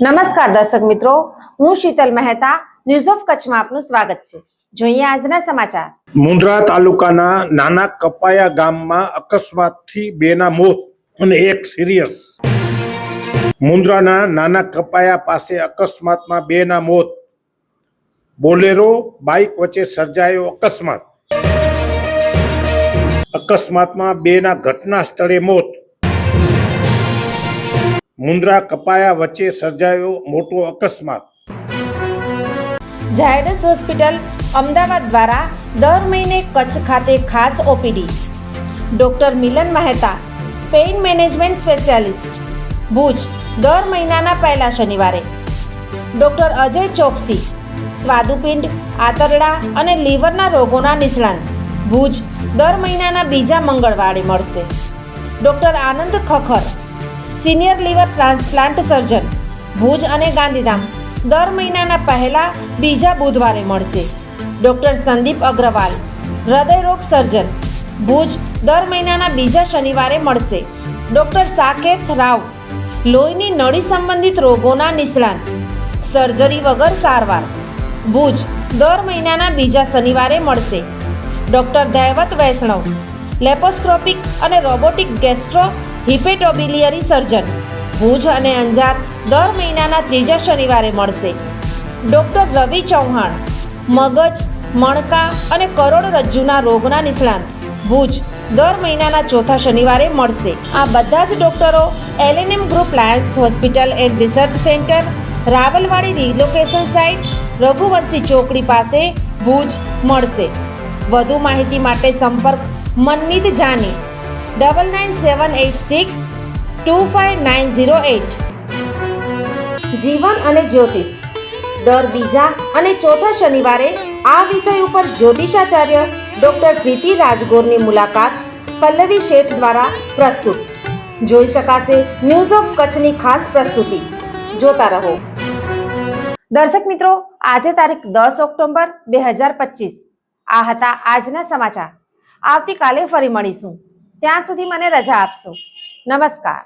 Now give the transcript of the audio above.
નમસ્કાર દર્શક મિત્રો, હું શીતલ મહેતા, ન્યૂઝ ઓફ કચ્છમાં આપનું સ્વાગત છે. જોઈએ આજના સમાચાર. મુન્દ્રા તાલુકાના નાના કપાયા ગામમાં અકસ્માતથી 2ના મોત અને 1 સિરિયસ. મુન્દ્રાના નાના કપાયા પાસે અકસ્માતમાં 2ના મોત. બોલેરો બાઇક વચ્ચે સર્જાયો અકસ્માત. અકસ્માતમાં 2ના ઘટના સ્થળે મોત. મુન્દ્રા કપાયા વચ્ચે સર્જાયો મોટો અકસ્માત. ઝાયડસ હોસ્પિટલ અમદાવાદ દ્વારા દર મહિને કચ્છ ખાતે ખાસ OPD. Doctor Milan Mehta, pain management specialist, Bhuj, દર મહિનાના પહેલા શનિવારે. ડોક્ટર અજય ચોકસી, સ્વાદુપિંડ, આંતરડા અને લીવરના રોગોના નિષ્ણાંત, ભુજ, દર મહિનાના બીજા મંગળવારે મળશે. Doctor Anand Khakhar, senior liver transplant surgeon, Bhuj અને ગાંધીધામ, દર મહિનાના પહેલા બીજા બુધવારે મળશે. ડોક્ટર સંદીપ અગ્રવાલ, હૃદયરોગ સર્જન, ભુજ, દર મહિનાના બીજા શનિવારે મળશે. ડોક્ટર સાકેત રાવ, લોહીની નળી સંબંધિત રોગોના નિષ્ણાંત, સર્જરી વગર સારવાર, ભુજ, દર મહિનાના બીજા શનિવારે મળશે. ડોક્ટર દૈવત વૈષ્ણવ, લેપોસ્કોપિક અને રોબોટિક ગેસ્ટ્રો હિપેટોબિલિયરી સર્જન, ભુજ અને અંજાર, દર મહિનાના ત્રીજા શનિવારે મળશે. ડોક્ટર રવિ ચૌહાણ, મગજ, મણકા અને કરોડરજ્જુના રોગના નિષ્ણાંત, ભુજ, દર મહિનાના ચોથા શનિવારે મળશે. આ બધા જ ડોક્ટરો LNM group Lions hospital and research centre, Rawalwadi relocation site, Raghuvanshi ચોકડી પાસે, ભુજ મળશે. વધુ માહિતી માટે સંપર્ક મનમીત જાની 9978625908. જીવન અને જ્યોતિષ દર બીજા અને ચોથા શનિવારે આ વિષય ઉપર જ્યોતિષાચાર્ય ડોક્ટર પ્રીતિ રાજગોરની મુલાકાત પલ્લવી શેઠ દ્વારા પ્રસ્તુત. જોઈ શકાશે ન્યૂઝ ઓફ કચ્છની ખાસ પ્રસ્તુતિ. જોતા રહો. દર્શક મિત્રો, આજે તારીખ 10 ઓક્ટોબર 2025. આ હતા આજના સમાચાર. આવતીકાલે ફરી મળીશું. ત્યાં સુધી મને રજા આપશો. નમસ્કાર.